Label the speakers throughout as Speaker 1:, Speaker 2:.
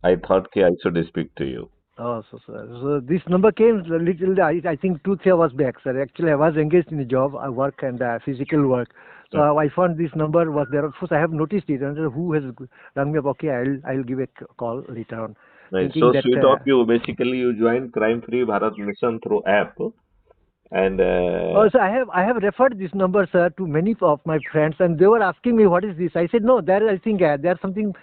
Speaker 1: I thought I should speak to you.
Speaker 2: Oh, so this number came a little, I think 2, 3 hours back, sir. Actually, I was engaged in a job, work and physical work. So I found this number was there. Of course, I have noticed it. And who has rung me up? Okay, I'll give a call later on.
Speaker 1: Right.
Speaker 2: Thinking
Speaker 1: So
Speaker 2: that.
Speaker 1: sweet of you. Basically, you joined Crime Free Bharat Mission through app, and
Speaker 2: Oh, so I have referred this number, sir, to many of my friends, and they were asking me what is this. I said no. There, I think there's something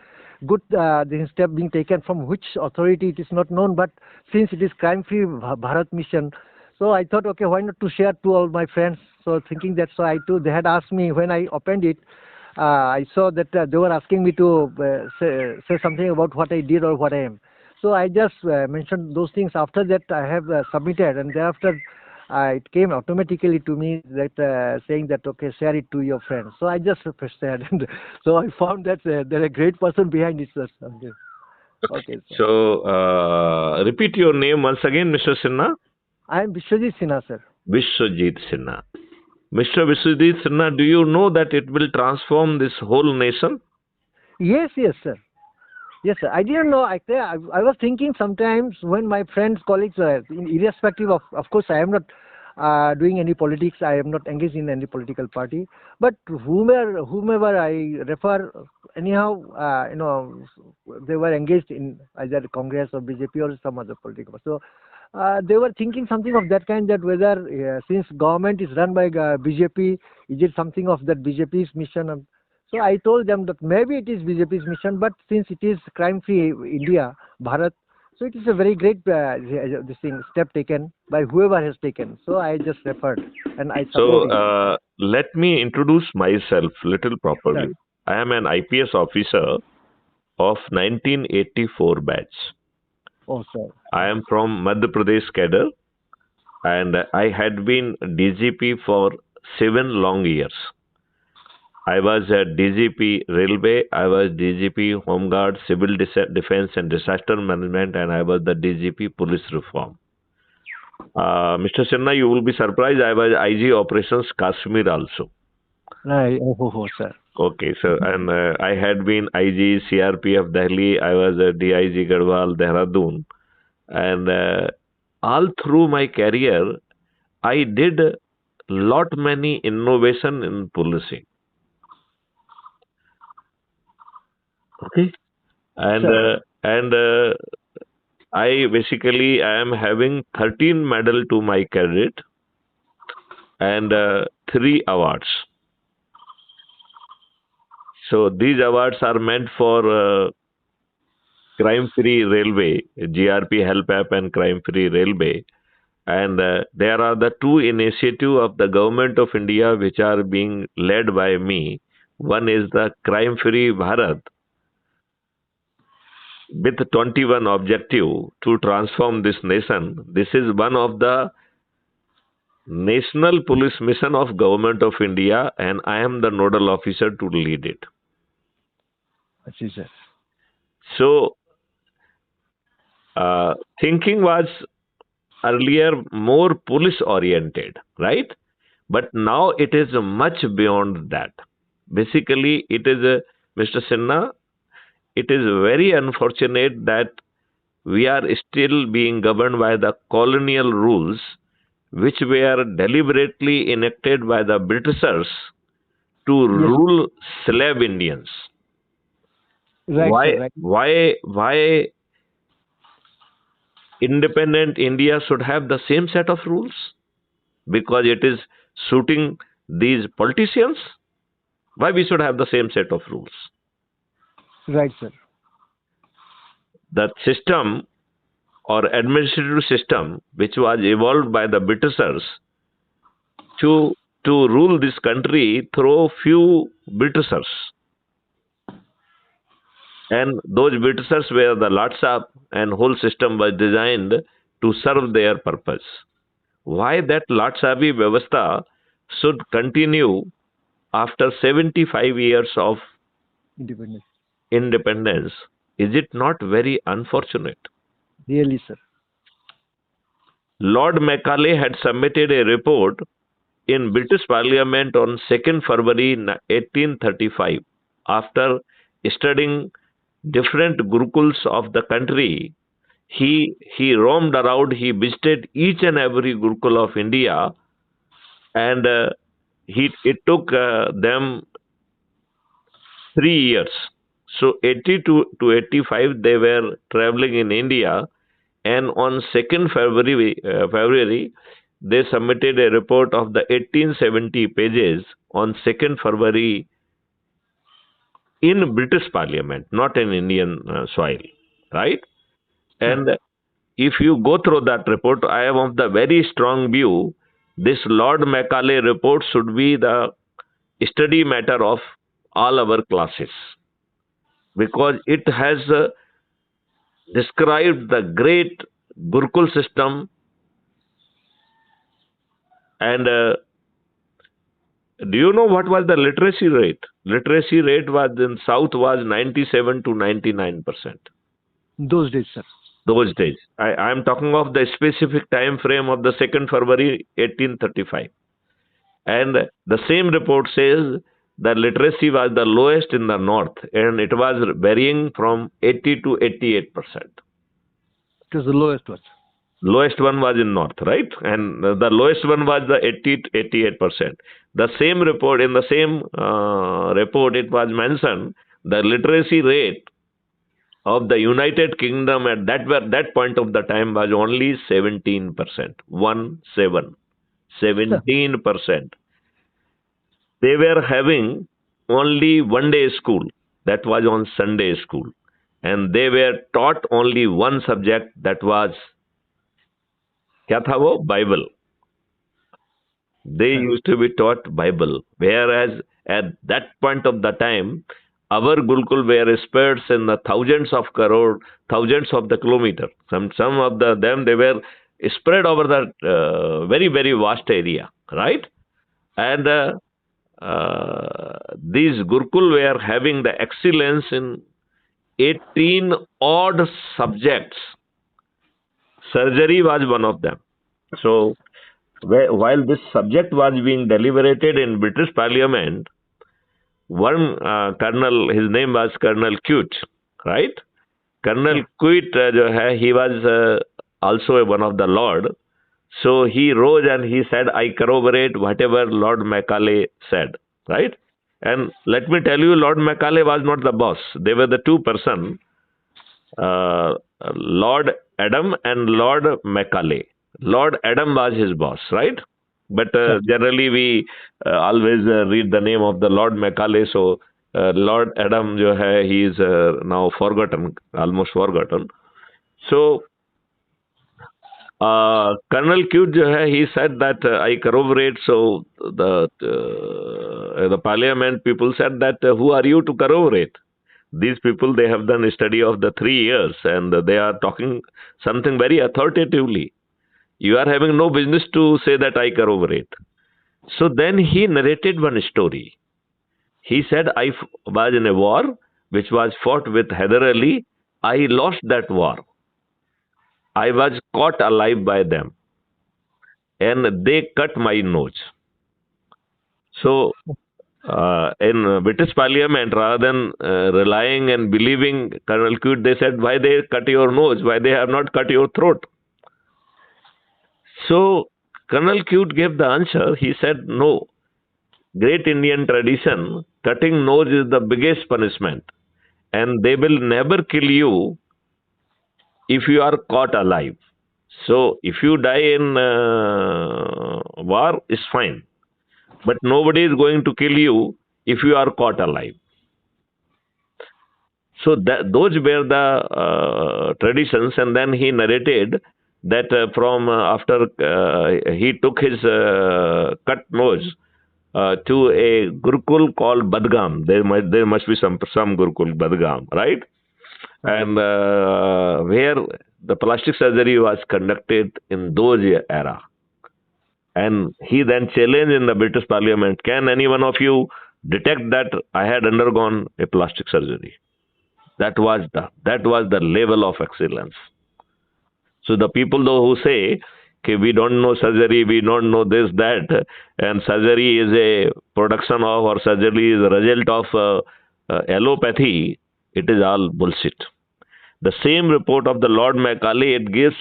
Speaker 2: good. The step being taken from which authority it is not known, but since it is Crime Free Bharat Mission, so I thought, okay, why not to share to all my friends? So thinking that, so I too. They had asked me when I opened it. I saw that they were asking me to say something about what I did or what I am. So I just mentioned those things. After that, I have submitted, and thereafter it came automatically to me that saying that okay, share it to your friends. So I just shared, and so I found that there a great person behind it, sir. Okay, okay, sir.
Speaker 1: so repeat your name once again, Mr. Sinha.
Speaker 2: I am Vishwajit Sinha, sir.
Speaker 1: Vishwajit Sinha. Mr. Vishwajit Sinha, do you know that it will transform this whole nation?
Speaker 2: Yes, yes, sir. Yes, sir. I didn't know. I was thinking sometimes when my friends, colleagues, irrespective of course, I am not doing any politics. I am not engaged in any political party. But whomever I refer, anyhow, they were engaged in either Congress or BJP or some other political. So they were thinking something of that kind, that whether since government is run by BJP, is it something of that BJP's mission? So I told them that maybe it is BJP's mission, but since it is crime-free India, Bharat, so it is a very great step taken by whoever has taken. So I just referred and I supported.
Speaker 1: So let me introduce myself little properly.
Speaker 2: Sir.
Speaker 1: I am an IPS officer of 1984 batch.
Speaker 2: Oh, sir.
Speaker 1: I am from Madhya Pradesh cadre, and I had been DGP for 7 long years. I was a DGP Railway, I was DGP Home Guard, Civil Defense and Disaster Management, and I was the DGP Police Reform. Mr. Sinha, you will be surprised, I was IG Operations Kashmir also.
Speaker 2: Right. Oh, sir.
Speaker 1: Okay, so and I had been IG CRPF Delhi, I was a DIG Garhwal Dehradun, and all through my career, I did lot many innovation in policing. Okay, and I basically I am having 13 medal to my credit and 3 awards. So these awards are meant for Crime Free Railway, GRP Help App and Crime Free Railway. And there are the 2 initiatives of the Government of India which are being led by me. One is the Crime Free Bharat with 21 objective to transform this nation. This is one of the national police mission of Government of India, and I am the nodal officer to lead it.
Speaker 2: Yes, sir.
Speaker 1: So thinking was earlier more police oriented, right? But now it is much beyond that. Basically, it is Mr. Sinha, it is very unfortunate that we are still being governed by the colonial rules which were deliberately enacted by the Britishers to rule slave Indians.
Speaker 2: Right,
Speaker 1: Why,
Speaker 2: sir, right.
Speaker 1: why independent India should have the same set of rules? Because it is suiting these politicians? Why we should have the same set of rules?
Speaker 2: Right, sir.
Speaker 1: The system or administrative system which was evolved by the Britishers to rule this country through few Britishers. And those Britishers were the Lord Sahib, and whole system was designed to serve their purpose. Why that Lord Sahabi Vyavastha should continue after 75 years of independence? Is it not very unfortunate?
Speaker 2: Really, sir.
Speaker 1: Lord Macaulay had submitted a report in British Parliament on 2nd February 1835 after studying different gurukuls of the country. He roamed around. He visited each and every gurukul of India, and it took them 3 years. So 82 to 85 they were traveling in India, and on 2nd February they submitted a report of the 1870 pages on 2nd February in British Parliament, not in Indian soil, right? And if you go through that report, I am of the very strong view this Lord Macaulay report should be the study matter of all our classes, because it has described the great Gurukul system. And do you know what was the literacy rate? Literacy rate was in South was 97 to 99%.
Speaker 2: Those days, sir.
Speaker 1: Those days. I am talking of the specific time frame of the 2nd February 1835. And the same report says the literacy was the lowest in the north, and it was varying from 80 to 88%.
Speaker 2: It was the lowest one.
Speaker 1: Lowest one was in north, right? And the lowest one was the 80 to 88%. The same report, in the same report, it was mentioned the literacy rate of the United Kingdom at that point of the time was only 17%. 17%. They were having only one day school, that was on Sunday school, and they were taught only one subject, that was क्या था वो? Bible. They used to be taught Bible, whereas at that point of the time, our Gurukul were spread in the thousands of the kilometer. Some of them they were spread over the very very vast area, right? And these Gurukul were having the excellence in 18 odd subjects. Surgery was one of them. So while this subject was being deliberated in British Parliament, one colonel, his name was Colonel Cute, right? Colonel Cute, he was also one of the Lord. So he rose and he said, I corroborate whatever Lord Macaulay said, right? And let me tell you, Lord Macaulay was not the boss. They were the two persons, Lord Adam and Lord Macaulay. Lord Adam was his boss, right? But generally we always read the name of the Lord Macaulay. So Lord Adam, he is now forgotten, almost forgotten. So Colonel Cute, he said that I corroborate. So the Parliament people said that who are you to corroborate? These people, they have done a study of the 3 years and they are talking something very authoritatively. You are having no business to say that I corroborate. So then he narrated one story. He said, I was in a war which was fought with Hyder Ali. I lost that war. I was caught alive by them and they cut my nose. So in British Parliament, rather than relying and believing Colonel Cute, they said, why they cut your nose? Why they have not cut your throat? So Colonel Cute gave the answer. He said, no, great Indian tradition, cutting nose is the biggest punishment, and they will never kill you if you are caught alive. So if you die in war, it's fine. But nobody is going to kill you if you are caught alive. So those were the traditions. And then he narrated that from after he took his cut nose to a Gurukul called Badgam. There must be some Gurukul Badgam, right? And where the plastic surgery was conducted in those era. And he then challenged in the British Parliament, can any one of you detect that I had undergone a plastic surgery? That was the level of excellence. So the people though who say, okay, we don't know surgery, we don't know this, that, and surgery is a production of, or surgery is a result of allopathy, it is all bullshit. The same report of the Lord Macaulay, it gives,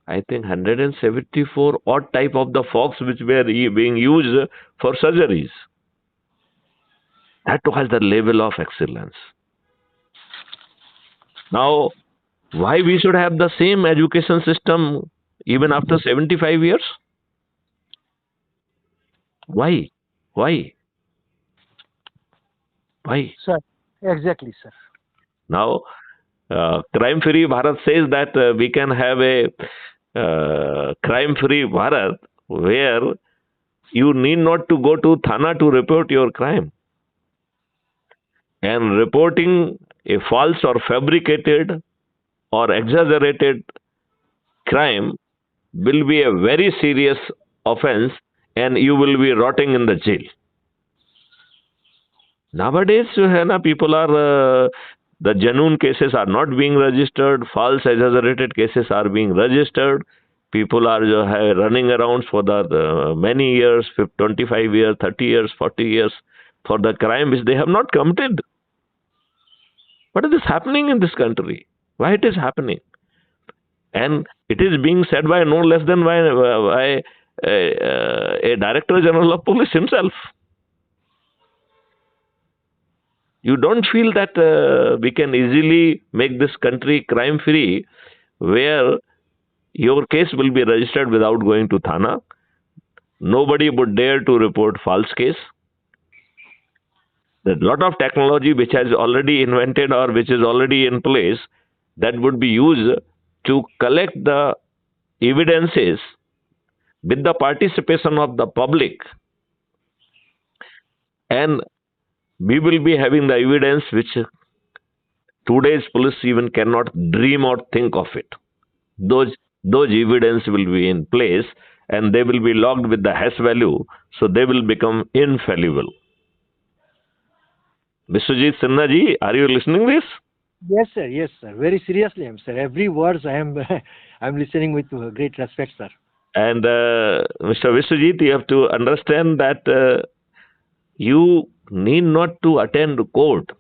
Speaker 1: I think, 174 odd type of the forks which were being used for surgeries. That was the level of excellence. Now, why we should have the same education system even after 75 years? Why? Why? Why?
Speaker 2: Sir, exactly, sir.
Speaker 1: Now, Crime Free Bharat says that we can have a Crime Free Bharat where you need not to go to Thana to report your crime. And reporting a false or fabricated or exaggerated crime will be a very serious offense and you will be rotting in the jail. Nowadays, people are, the genuine cases are not being registered, false exaggerated cases are being registered. People are running around for the many years, 25 years, 30 years, 40 years for the crime which they have not committed. What is happening in this country? Why it is happening? And it is being said by no less than by a Director General of Police himself. You don't feel that we can easily make this country crime free where your case will be registered without going to Thana. Nobody would dare to report false case. There's a lot of technology which has already invented or which is already in place that would be used to collect the evidences with the participation of the public, and we will be having the evidence which today's police even cannot dream or think of it. Those evidence will be in place and they will be logged with the hash value, so they will become infallible. Vishwajit Sinha ji, are you listening this?
Speaker 2: Yes, sir. Yes, sir. Very seriously, sir. Every word I am, I'm listening with great respect, sir.
Speaker 1: And Mr. Vishwajit, you have to understand that you need not to attend court.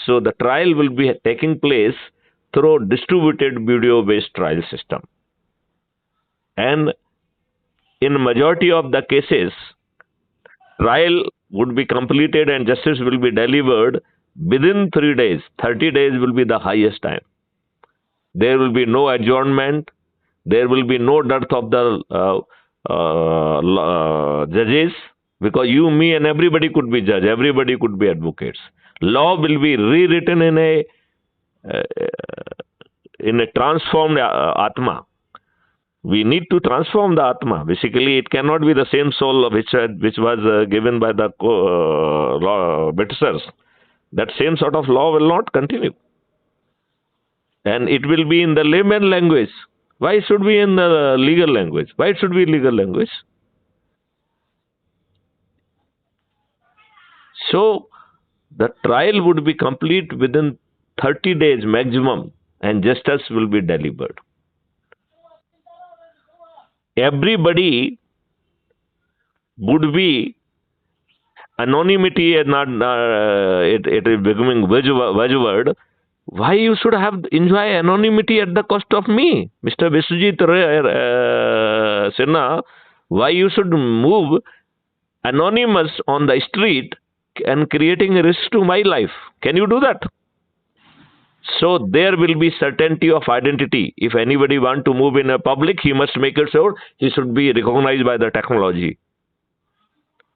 Speaker 1: So the trial will be taking place through distributed video-based trial system. And in majority of the cases, trial would be completed and justice will be delivered within 3 days. 30 days will be the highest time. There will be no adjournment. There will be no dearth of the judges, because you, me, and everybody could be judge. Everybody could be advocates. Law will be rewritten in a transformed Atma. We need to transform the Atma. Basically, it cannot be the same soul which was given by the Britishers. That same sort of law will not continue. And it will be in the layman language. Why should be in the legal language? Why it should be legal language? So, the trial would be complete within 30 days maximum and justice will be delivered. Everybody would be anonymity and not it is becoming buzzword. Why you should have enjoy anonymity at the cost of me, Mr. Vishwajit Sinha? Why you should move anonymous on the street and creating a risk to my life? Can you do that? So there will be certainty of identity. If anybody want to move in a public, he must make it sure he should be recognized by the technology.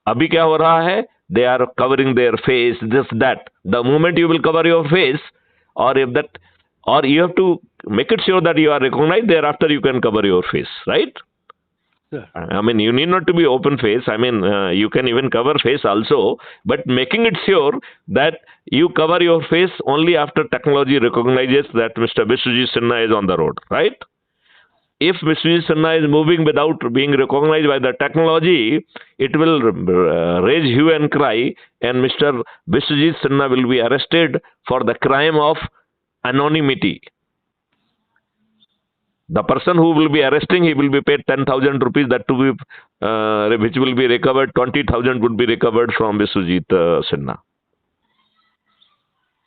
Speaker 1: Abhi kya ho raha hai? They are covering their face, this, that. The moment you will cover your face, or you have to make it sure that you are recognized, thereafter you can cover your face, right?
Speaker 2: Sure.
Speaker 1: I mean, you need not to be open face. I mean, you can even cover face also, but making it sure that you cover your face only after technology recognizes that Mr. Vishwajit Sinha is on the road, right? If Vishwajit Sinha is moving without being recognized by the technology, it will raise hue and cry, and Mr. Vishwajit Sinha will be arrested for the crime of anonymity. The person who will be arresting, he will be paid 10,000 rupees, that to be, which will be recovered, 20,000 would be recovered from Vishwajit Sinha.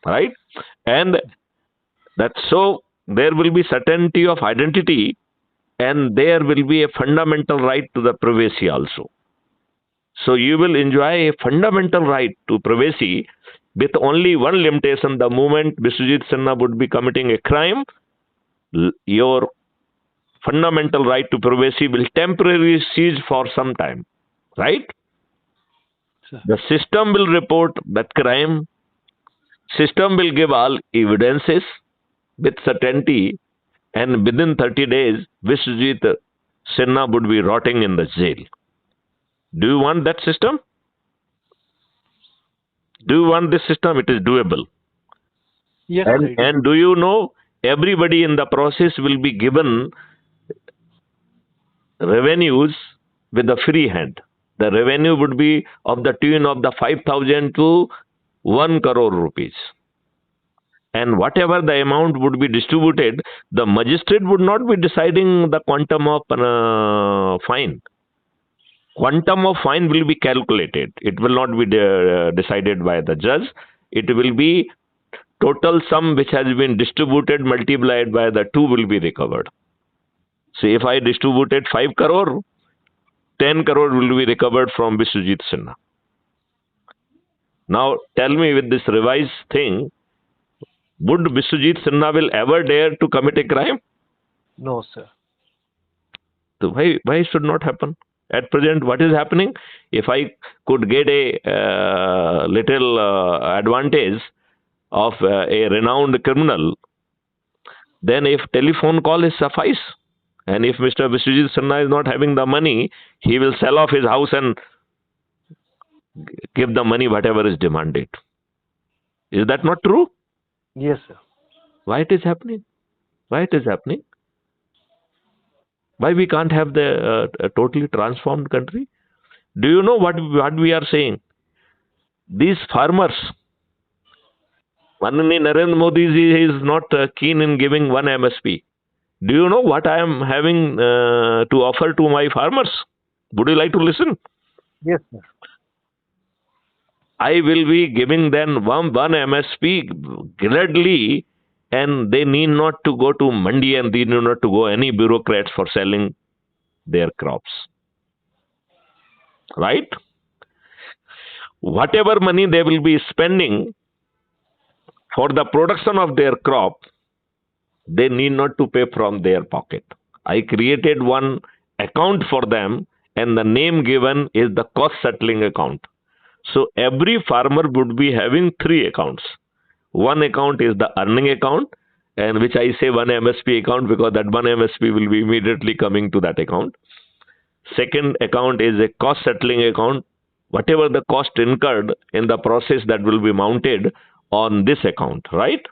Speaker 1: right? And that's so there will be certainty of identity, and there will be a fundamental right to the privacy also. So you will enjoy a fundamental right to privacy with only one limitation: the moment Vishwajit Sinha would be committing a crime, your fundamental right to privacy will temporarily cease for some time, right?
Speaker 2: Sir.
Speaker 1: The system will report that crime, system will give all evidences with certainty, and within 30 days, Vishwajit Sinha would be rotting in the jail. Do you want that system? Do you want this system? It is doable.
Speaker 2: Yes,
Speaker 1: And,
Speaker 2: sir. It is.
Speaker 1: and do you know, everybody in the process will be given revenues with a free hand. The revenue would be of the tune of the 5,000 to 1 crore rupees. And whatever the amount would be distributed, the magistrate would not be deciding the quantum of fine. Quantum of fine will be calculated. It will not be decided by the judge. It will be total sum which has been distributed multiplied by the 2 will be recovered. So if I distributed 5 crore, 10 crore will be recovered from Vishwajit Sinha. Now tell me, with this revised thing, would Vishwajit Sinha will ever dare to commit a crime?
Speaker 2: No, sir.
Speaker 1: So why should not happen? At present, what is happening? If I could get a little advantage of a renowned criminal, then if telephone call is suffice, and if Mr. Vishwajit Sinha is not having the money, he will sell off his house and give the money whatever is demanded. Is that not true?
Speaker 2: Yes, sir.
Speaker 1: Why it is happening? Why it is happening? Why we can't have the totally transformed country? Do you know what we are saying? These farmers, Honorable Narendra Modi is not keen in giving one MSP. Do you know what I am having to offer to my farmers? Would you like to listen?
Speaker 2: Yes, sir.
Speaker 1: I will be giving them one MSP gladly, and they need not to go to Mandi, and they need not to go any bureaucrats for selling their crops. Right? Whatever money they will be spending for the production of their crop, they need not to pay from their pocket. I created one account for them, and the name given is the cost settling account. So every farmer would be having 3 accounts. One account is the earning account, and which I say one MSP account because that one MSP will be immediately coming to that account. Second account is a cost settling account. Whatever the cost incurred in the process, that will be mounted on this account, right?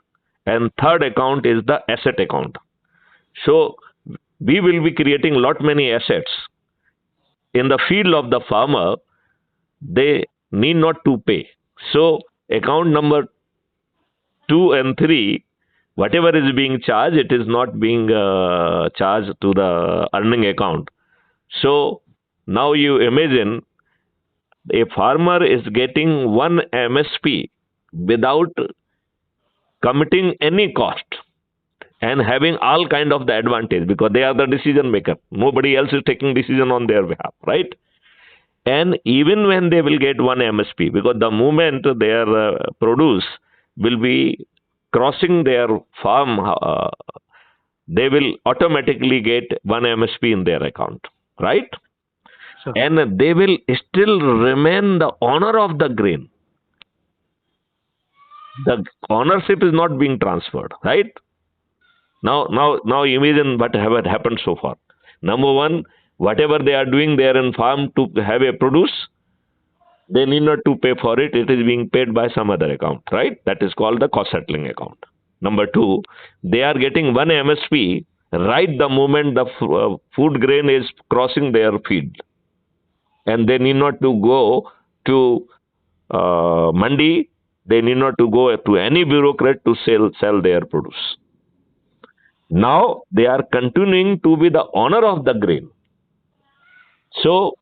Speaker 1: And third account is the asset account. So we will be creating lot many assets. In the field of the farmer, they need not to pay. So account number 2 and 3, whatever is being charged, it is not being charged to the earning account. So now you imagine a farmer is getting one MSP without committing any cost and having all kind of the advantage, because they are the decision maker. Nobody else is taking decision on their behalf, right? And even when they will get one MSP, because the moment their produce will be crossing their farm, they will automatically get one MSP in their account, right?
Speaker 2: Sure.
Speaker 1: And they will still remain the owner of the grain. The ownership is not being transferred, right? Now imagine what have happened so far. Number one, whatever they are doing there in farm to have a produce, they need not to pay for it. It is being paid by some other account, right? That is called the cost settling account. Number two, they are getting one MSP right the moment the food grain is crossing their field, and they need not to go to Mandi. They need not to go to any bureaucrat to sell their produce. Now they are continuing to be the owner of the grain. So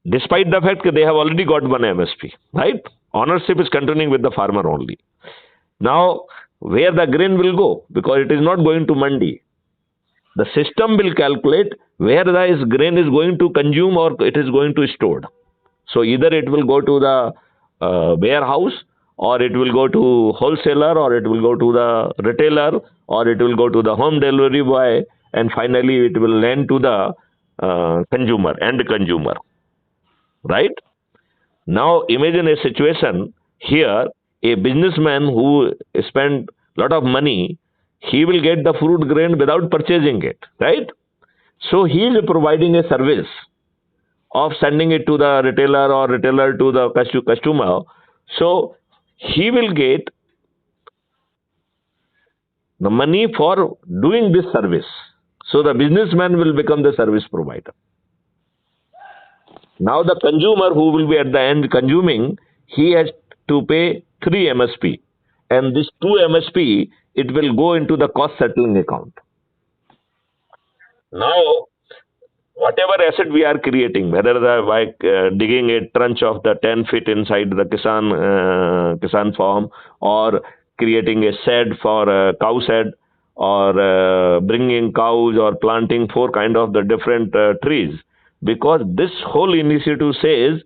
Speaker 1: despite the fact that they have already got one MSP, right? Ownership is continuing with the farmer only. Now, where the grain will go? Because it is not going to mandi. The system will calculate where the grain is going to consume or it is going to stored. So either it will go to the warehouse, or it will go to wholesaler, or it will go to the retailer, or it will go to the home delivery boy, and finally it will land to the consumer, end consumer, right? Now imagine a situation here, a businessman who spent lot of money, he will get the fruit grain without purchasing it, right? So he is providing a service of sending it to the retailer or retailer to the customer. So he will get the money for doing this service. So the businessman will become the service provider. Now the consumer who will be at the end consuming, he has to pay 3 MSP. And this 2 MSP, it will go into the cost settling account. Now, whatever asset we are creating, whether by digging a trench of the 10 feet inside the Kisan farm, or creating a shed for a cow shed, or bringing cows, or planting 4 kind of the different trees, because this whole initiative says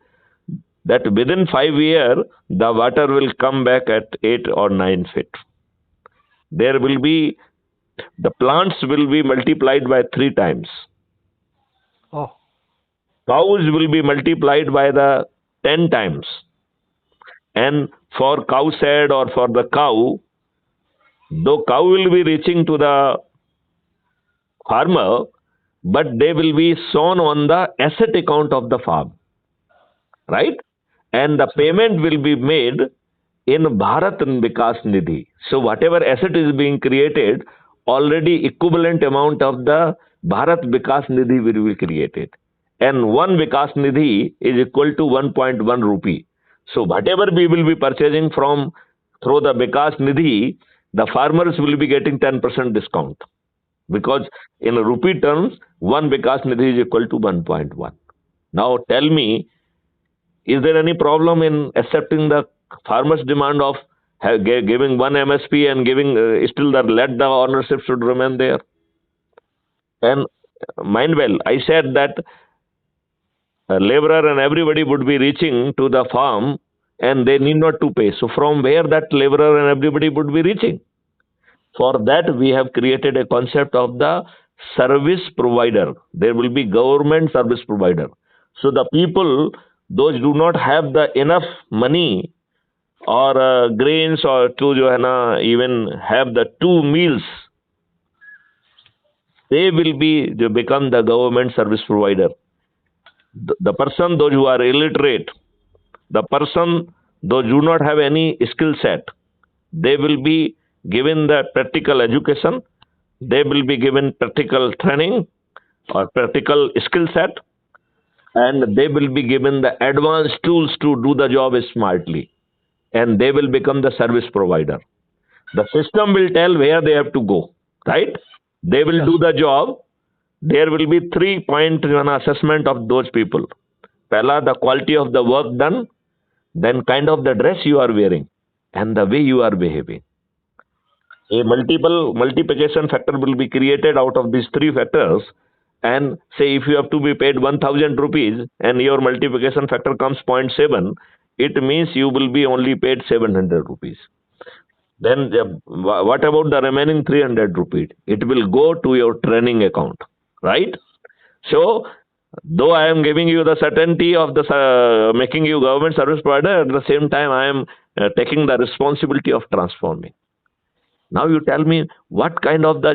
Speaker 1: that within 5 years the water will come back at 8 or 9 feet. There will be, the plants will be multiplied by 3 times.
Speaker 2: Oh.
Speaker 1: Cows will be multiplied by the 10 times. And for cow shed or for the cow, though cow will be reaching to the farmer, but they will be shown on the asset account of the farm, right? And the payment will be made in Bharat Vikas Nidhi. So whatever asset is being created, already equivalent amount of the Bharat Vikas Nidhi will be created. And 1 Vikas Nidhi is equal to 1.1 rupee. So whatever we will be purchasing from through the Vikas Nidhi, the farmers will be getting 10% discount. Because in rupee terms, 1 Vikas Nidhi is equal to 1.1. Now tell me, is there any problem in accepting the farmers' demand of giving 1 MSP and giving still let the ownership should remain there? And mind well, I said that laborer and everybody would be reaching to the farm and they need not to pay. So from where that laborer and everybody would be reaching? For that we have created a concept of the service provider. There will be government service provider. So the people, those do not have the enough money or grains or to even have the 2 meals, they become the government service provider. The person, those who are illiterate, the person, those do not have any skill set, they will be given the practical education, they will be given practical training or practical skill set, and they will be given the advanced tools to do the job smartly, and they will become the service provider. The system will tell where they have to go, right? They will do the job. There will be 3-point assessment of those people. Pehla, the quality of the work done, then kind of the dress you are wearing, and the way you are behaving. A multiplication factor will be created out of these 3 factors, and say if you have to be paid 1000 rupees and your multiplication factor comes 0.7, it means you will be only paid 700 rupees. Then what about the remaining 300 rupees? It will go to your training account, right? So though I am giving you the certainty of the making you government service provider, at the same time I am taking the responsibility of transforming. Now you tell me what kind of the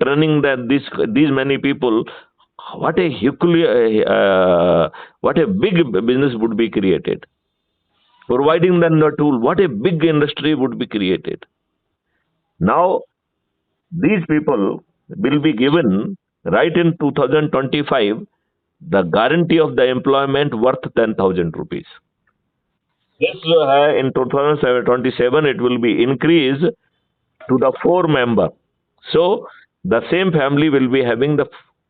Speaker 1: training that these many people, what a big business would be created. Providing them the tool, what a big industry would be created. Now these people will be given right in 2025 the guarantee of the employment worth 10,000 rupees. This in 2027 it will be increased to the 4 member. So the same family will be having the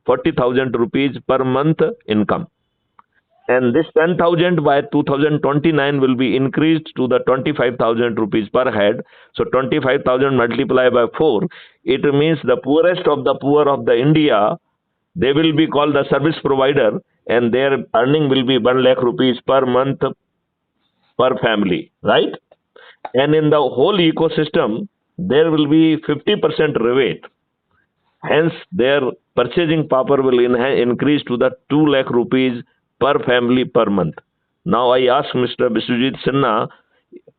Speaker 1: 40,000 rupees per month income. And this 10,000 by 2029 will be increased to the 25,000 rupees per head. So 25,000 multiplied by 4, it means the poorest of the poor of the India, they will be called the service provider, and their earning will be 1 lakh rupees per month per family, right? And in the whole ecosystem, there will be 50% rebate. Hence, their purchasing power will increase to the 2 lakh rupees per family per month. Now, I ask Mr. Vishwajit Sinha,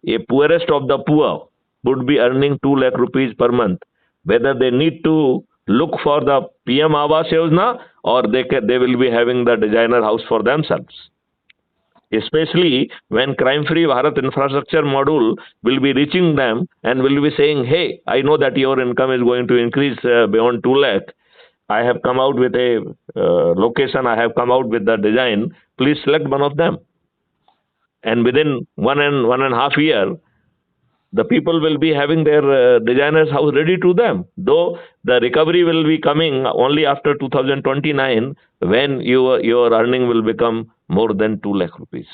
Speaker 1: a poorest of the poor would be earning 2 lakh rupees per month, whether they need to look for the PM Awas Yojana or they will be having the designer house for themselves. Especially when Crime Free Bharat infrastructure module will be reaching them and will be saying, hey, I know that your income is going to increase beyond 2 lakh. I have come out with a location, I have come out with the design, please select one of them. And within 1.5 year, the people will be having their designer's house ready to them. Though the recovery will be coming only after 2029, when your earning will become more than 2 lakh rupees.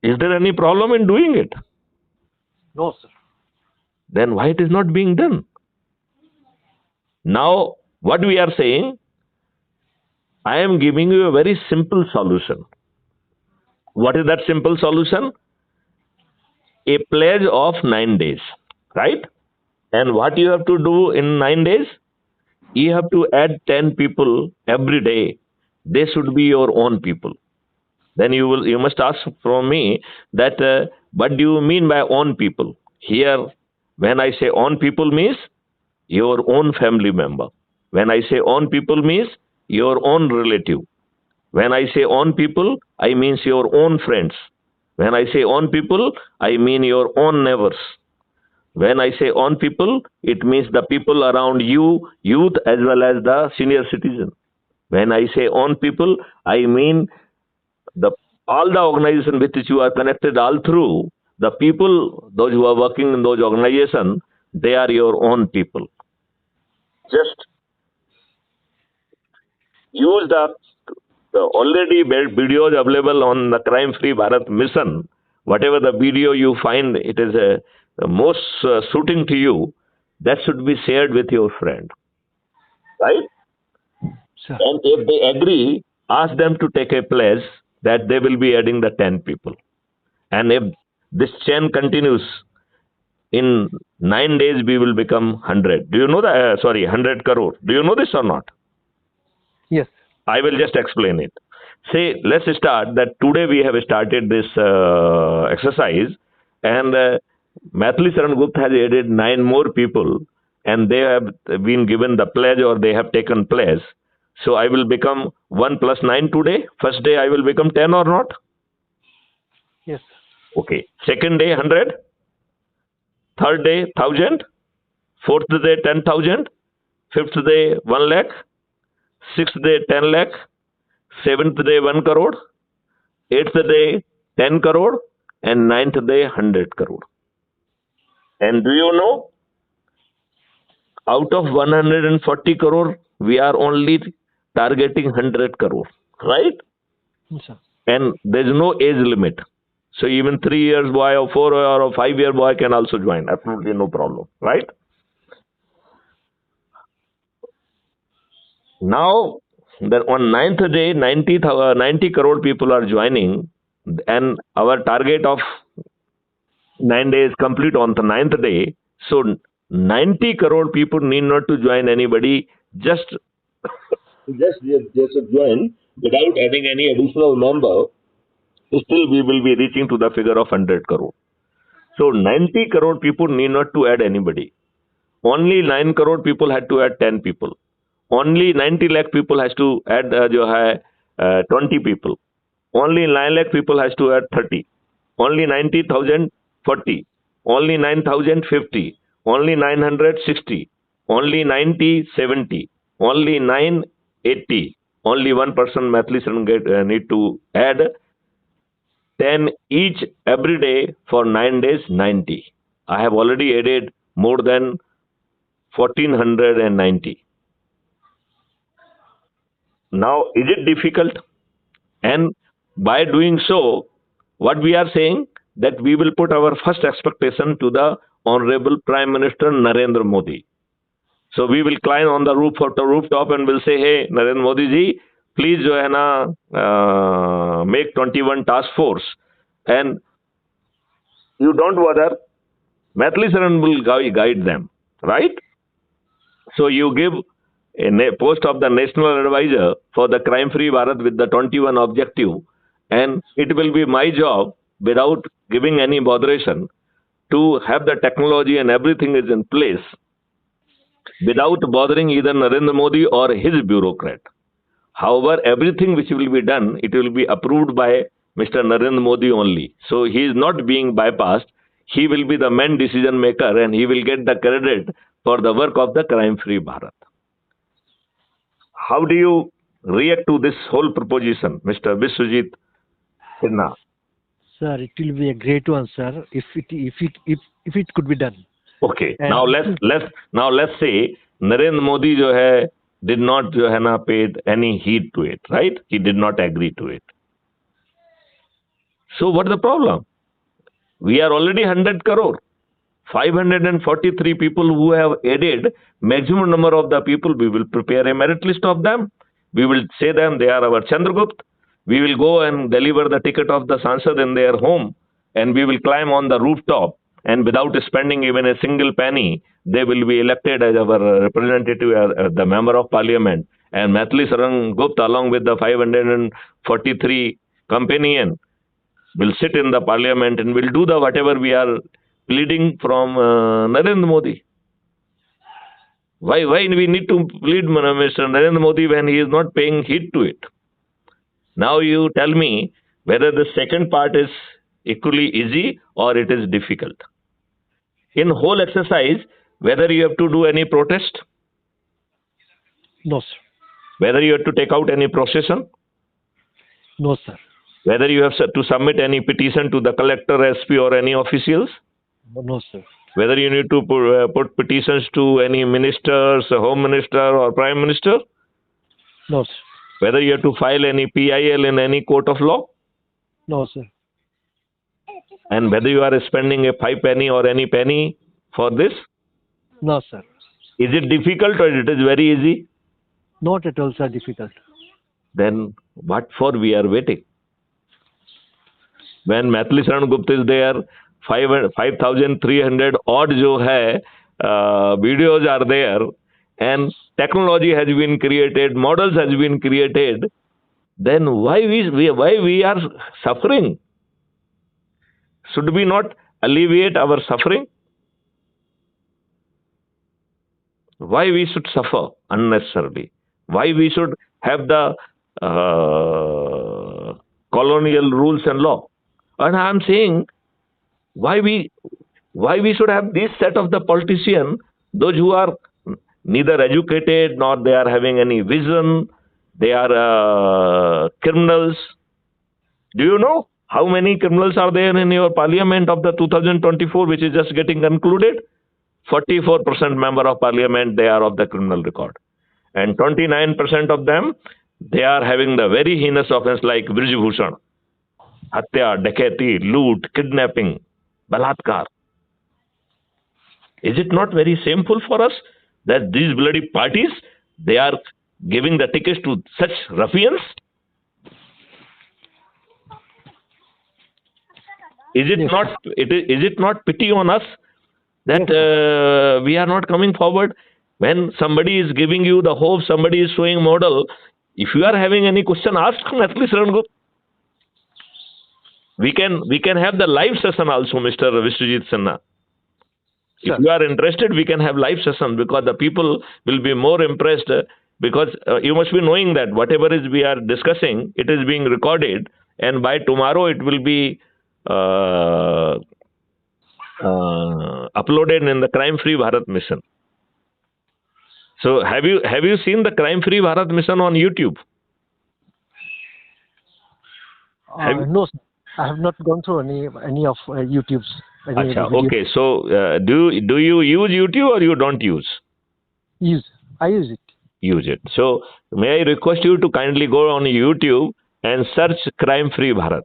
Speaker 1: Is there any problem in doing it?
Speaker 2: No, sir.
Speaker 1: Then why it is not being done? Now, what we are saying, I am giving you a very simple solution. What is that simple solution? A pledge of 9 days, right? And what you have to do in 9 days? You have to add 10 people every day. They should be your own people. Then you must ask from me that what do you mean by own people? Here, when I say own people means your own family member. When I say own people means your own relative. When I say own people, I means your own friends. When I say own people, I mean your own neighbors. When I say own people, it means the people around you, youth as well as the senior citizen. When I say own people, I mean the all the organization with which you are connected all through, the people, those who are working in those organizations, they are your own people. Just use the already videos available on the Crime Free Bharat Mission. Whatever the video you find, it is the most suiting to you, that should be shared with your friend, right?
Speaker 2: Sir.
Speaker 1: And if they agree, ask them to take a pledge that they will be adding the 10 people. And if this chain continues, in 9 days we will become 100. Do you know that? Sorry, 100 crore. Do you know this or not?
Speaker 2: Yes.
Speaker 1: I will just explain it. Say, let's start that today we have started this exercise, and Maithili Sharan Gupt has added 9 more people, and they have been given the pledge or they have taken pledge. So I will become 1 plus 9 today. First day I will become 10 or not?
Speaker 2: Yes.
Speaker 1: Okay. Second day 100. Third day 1000. Fourth day 10,000. Fifth day 1 lakh. Sixth day 10 lakh. Seventh day 1 crore. Eighth day 10 crore. And ninth day 100 crore. And do you know, out of 140 crore, we are only targeting 100 crore, right?
Speaker 2: Yes, sir.
Speaker 1: And there is no age limit. So even 3 years boy or 4 or 5 year boy can also join. Absolutely no problem, right? Now, then on ninth day, 90 crore people are joining, and our target of 9 days complete on the ninth day. So 90 crore people need not to join anybody. Just join without adding any additional member. Still, we will be reaching to the figure of 100 crore. So 90 crore people need not to add anybody. Only 9 crore people had to add 10 people. Only 90 lakh people has to add 20 people. Only 9 lakh people has to add 30. Only 90,000 40. Only 9,000 50. Only 960. Only 90 70. Only 9 80. Only one person Maithili Sharan need to add 10 each every day for 9 days 90. I have already added more than 1490. Now, is it difficult? And by doing so, what we are saying that we will put our first expectation to the Honorable Prime Minister Narendra Modi. So we will climb on the rooftop and will say, hey, Narendra Modi ji, please जो है ना make 21 task force and you don't bother. Maithili Sharan will guide them, right? So you give a post of the national advisor for the Crime Free Bharat with the 21 objective, and it will be my job without giving any botheration to have the technology and everything is in place without bothering either Narendra Modi or his bureaucrat. However, everything which will be done, it will be approved by Mr. Narendra Modi only. So he is not being bypassed. He will be the main decision maker and he will get the credit for the work of the Crime Free Bharat. How do you react to this whole proposition, Mr. Vishwajit Sinha?
Speaker 2: Sir, it will be a great one, sir, if it could be done.
Speaker 1: Okay.
Speaker 2: And
Speaker 1: now let's say Narendra Modi जो है did not जो है ना paid any heed to it, right? He did not agree to it. So what is the problem? We are already 100 crore. 543 people who have aided maximum number of the people. We will prepare a merit list of them. We will say them they are our Chandgupta. We will go and deliver the ticket of the Sansad in their home and we will climb on the rooftop and without spending even a single penny, they will be elected as our representative, the member of parliament. And Maithili Sharan Gupt along with the 543 companion will sit in the parliament and will do the whatever we are pleading from Narendra Modi. Why we need to plead Mr. Narendra Modi when he is not paying heed to it? Now you tell me whether the second part is equally easy or it is difficult. In whole exercise, whether you have to do any protest,
Speaker 2: no, sir.
Speaker 1: Whether you have to take out any procession,
Speaker 2: No, sir.
Speaker 1: Whether you have to submit any petition to the collector, SP or any officials,
Speaker 2: No, sir.
Speaker 1: Whether you need to put petitions to any ministers, home minister or prime minister,
Speaker 2: No, sir.
Speaker 1: Whether you have to file any PIL in any court of law,
Speaker 2: No, sir.
Speaker 1: And whether you are spending a 5 penny or any penny for this.
Speaker 2: No, sir.
Speaker 1: Is it difficult or it is very easy?
Speaker 2: Not at all, sir, difficult.
Speaker 1: Then what for we are waiting? When Maithili Sharan Gupt is there, 5,300 odd jo hai, videos are there, and technology has been created, models has been created, then why we are suffering? Should we not alleviate our suffering? Why we should suffer unnecessarily? Why we should have the colonial rules and law? And I am saying, why we should have this set of the politician, those who are neither educated nor they are having any vision, they are criminals. Do you know how many criminals are there in your parliament of the 2024, which is just getting concluded? 44% member of parliament, they are of the criminal record. And 29% of them, they are having the very heinous offense like Vishwajit, Hatya, Dakati, Loot, Kidnapping, Balatkar. Is it not very shameful for us that these bloody parties, they are giving the tickets to such ruffians? Is it not pity on us that we are not coming forward? When somebody is giving you the hope, somebody is showing model, if you are having any question, ask Maithili Sharan Gupt. We can have the live session also, Mr. Vishwajit Sinha. If you are interested, we can have live session because the people will be more impressed because you must be knowing that whatever is we are discussing, it is being recorded and by tomorrow it will be uploaded in the Crime Free Bharat Mission. So have you seen the Crime Free Bharat Mission on YouTube?
Speaker 2: No, sir. I have not gone through any of YouTube's.
Speaker 1: Okay, so do you use YouTube or you don't use?
Speaker 2: I use it.
Speaker 1: use it. So may I request you to kindly go on YouTube and search Crime Free Bharat.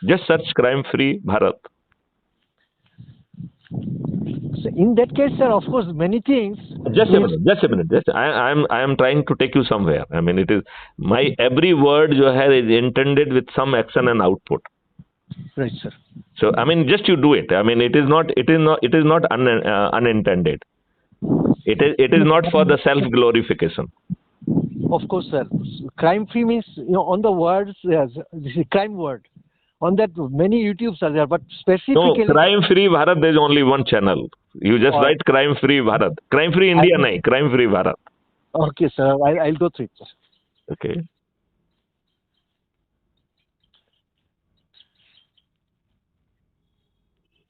Speaker 1: Just search Crime Free Bharat.
Speaker 2: So in that case, sir, of course, many things.
Speaker 1: Just a minute. Just a minute. I am trying to take you somewhere. I mean, it is my every word you have is intended with some action and output.
Speaker 2: Right, sir.
Speaker 1: So I mean, just you do it. I mean, it is not unintended. It is not for the self glorification.
Speaker 2: Of course, sir. Crime free means, on the words, yes, this is crime word. On that, many YouTubes are there, but specifically.
Speaker 1: No, Crime Free Bharat, there is only one channel. You just write Crime Free Bharat. Crime Free India, nahi, Crime Free Bharat.
Speaker 2: Okay, sir. I'll go through it, sir.
Speaker 1: Okay.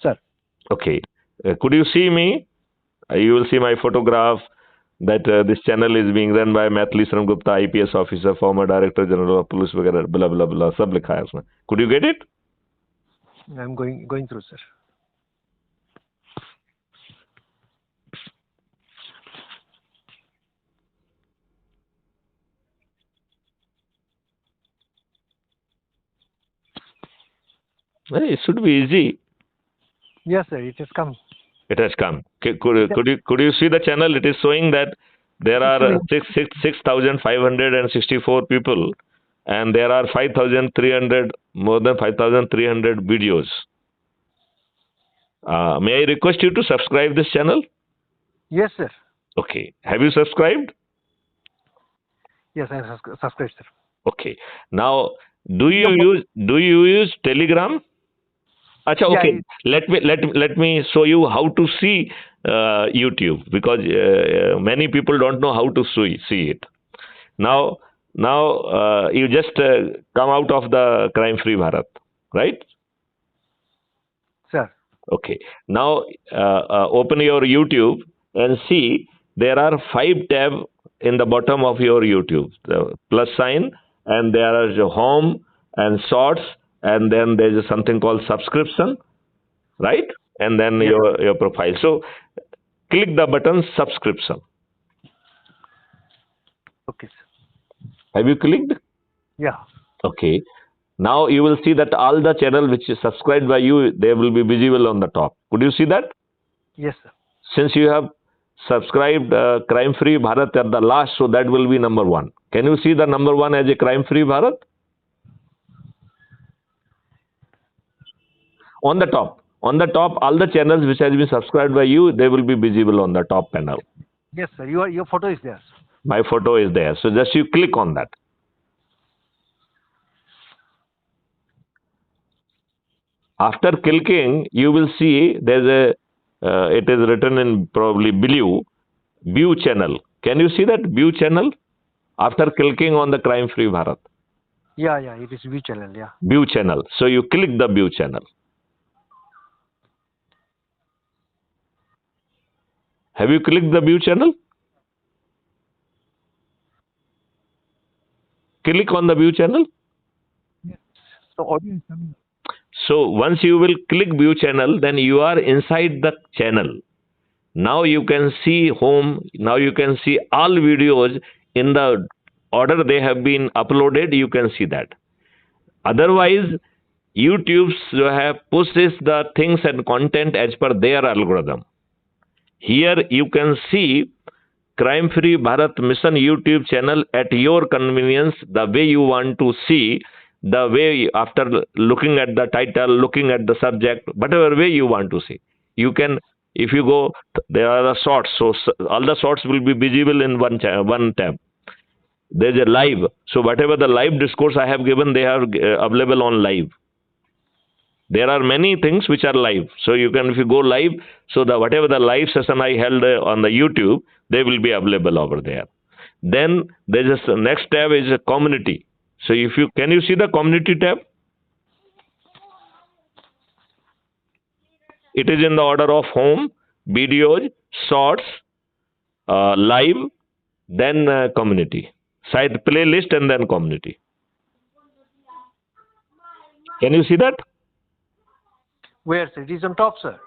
Speaker 2: Sir.
Speaker 1: Okay. Could you see me? You will see my photograph that this channel is being run by Maithili Sharan Gupt, IPS officer, former Director General of Police, वगैरह blah blah blah सब लिखा है उसमें. Could you get it?
Speaker 2: I'm going through, sir.
Speaker 1: It should be easy.
Speaker 2: Yes, sir. It has come.
Speaker 1: It has come. Could you see the channel? It is showing that there are 6,564 people, and there are 5,300, more than 5,300 videos. May I request you to subscribe this channel?
Speaker 2: Yes, sir.
Speaker 1: Okay. Have you subscribed?
Speaker 2: Yes, I have subscribed, sir.
Speaker 1: Okay. Now, do you use Telegram? Acha, okay.
Speaker 2: Yeah,
Speaker 1: Let me show you how to see YouTube, because many people don't know how to see it. Now you just come out of the Crime Free Bharat, right?
Speaker 2: Sir.
Speaker 1: Okay. Now open your YouTube and see there are 5 tabs in the bottom of your YouTube. The plus sign, and there is home and shorts, and then there is something called subscription, right? And then your profile. So click the button subscription.
Speaker 2: Okay, sir.
Speaker 1: Have you clicked?
Speaker 2: Yeah.
Speaker 1: Okay. Now you will see that all the channel which is subscribed by you, they will be visible on the top. Could you see that?
Speaker 2: Yes, sir.
Speaker 1: Since you have subscribed Crime Free Bharat at the last, so that will be number 1. Can you see the number 1 as a Crime Free Bharat? On the top, all the channels which has been subscribed by you, they will be visible on the top panel.
Speaker 2: Yes, sir. Your photo is there.
Speaker 1: My photo is there. So just you click on that. After clicking, you will see there's a, it is written in probably blue, view channel. Can you see that view channel? After clicking on the Crime Free Bharat.
Speaker 2: Yeah, it is view channel, yeah.
Speaker 1: View channel. So you click the view channel. Have you clicked the view channel? Click on the view channel.
Speaker 2: Yes. So audio is coming.
Speaker 1: So once you will click view channel, then you are inside the channel. Now you can see home. Now you can see all videos in the order they have been uploaded. You can see that. Otherwise, YouTube have pushes the things and content as per their algorithm. Here you can see Crime Free Bharat Mission YouTube channel at your convenience, the way you want to see, the way after looking at the title, looking at the subject, whatever way you want to see. You can, if you go, there are the shorts, so all the shorts will be visible in one tab. There's a live, so whatever the live discourse I have given, they are available on live. There are many things which are live. So you can, if you go live, so the whatever the live session I held on the YouTube, they will be available over there. Then there's a next tab is a community. So if you, can you see the community tab? It is in the order of home, videos, shorts, live, then community. Side playlist and then community. Can you see that?
Speaker 2: Where, sir? It is on top, sir.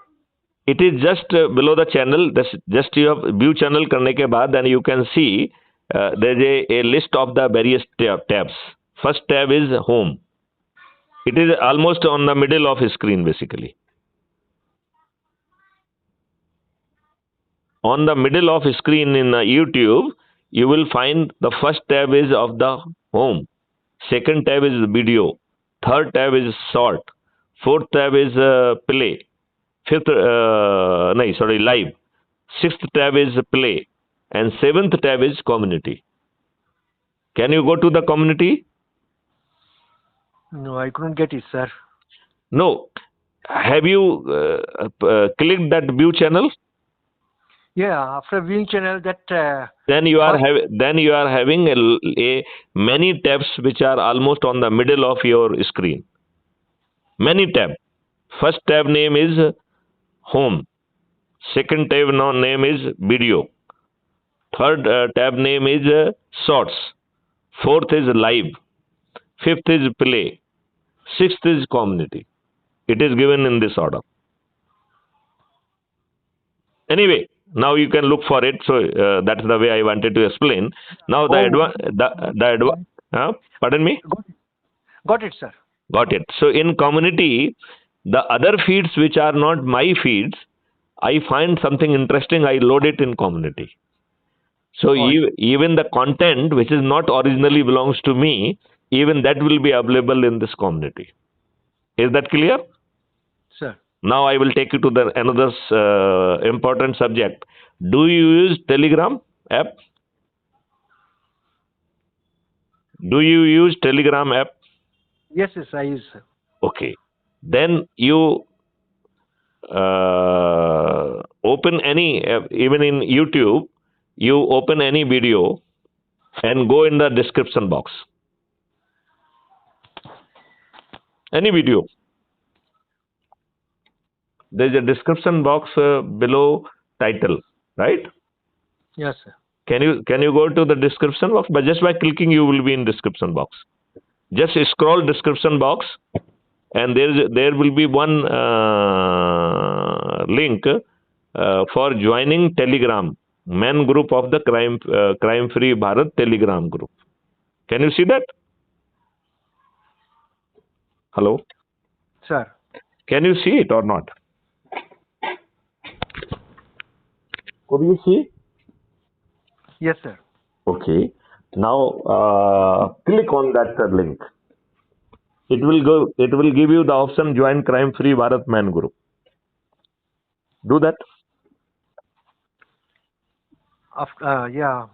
Speaker 1: It is just below the channel. Just you have view channel करने के बाद, then you can see there is a list of the various tabs. First tab is home. It is almost on the middle of screen basically. On the middle of screen in YouTube, you will find the first tab is of the home. Second tab is video. Third tab is short. Fourth tab is play. Fifth, no, sorry, live. Sixth tab is play. And seventh tab is community. Can you go to the community?
Speaker 2: No, I couldn't get it, sir.
Speaker 1: No. Have you clicked that view channel?
Speaker 2: Yeah, after viewing channel that.
Speaker 1: Then you are having a many tabs which are almost on the middle of your screen. Many tab. First tab name is home. Second tab name is video. Third tab name is shorts. Fourth is live. Fifth is play. Sixth is community. It is given in this order. Anyway, now you can look for it. So that's the way I wanted to explain. Now pardon me.
Speaker 2: Got it, sir.
Speaker 1: Got it. So in community, the other feeds which are not my feeds, I find something interesting, I load it in community. So even the content which is not originally belongs to me, even that will be available in this community. Is that clear?
Speaker 2: Sir.
Speaker 1: Now I will take you to another important subject. Do you use Telegram app? Do you use Telegram app?
Speaker 2: Yes, I use, sir.
Speaker 1: Okay. Then you open any, even in YouTube, you open any video and go in the description box. Any video. There is a description box below title, right?
Speaker 2: Yes, sir.
Speaker 1: Can you go to the description box? But just by clicking, you will be in description box. Just scroll description box, and there will be one link for joining Telegram main group of the Crime Free Bharat Telegram group. Can you see that? Hello?
Speaker 2: Sir.
Speaker 1: Can you see it or not? Could you see?
Speaker 2: Yes, sir.
Speaker 1: Okay. Now click on that link. It will give you the option join Crime Free Bharat Man group. Do that.
Speaker 2: After, yeah.